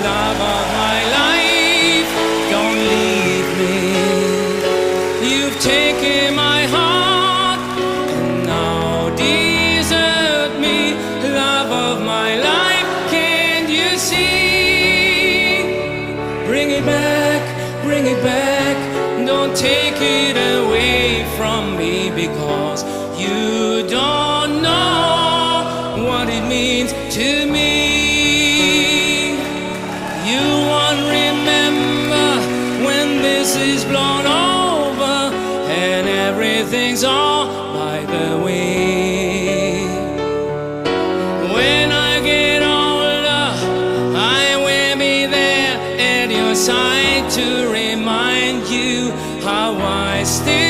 love of my life, don't leave me. You've taken my heart and now desert me. Love of my life, can't you see? Bring it back, bring it back. Don't take it away from me, because you don't know what it means to me. You won't remember when this is blown over and everything's all by the way. When I get older, I will be there at your side to remind you how I still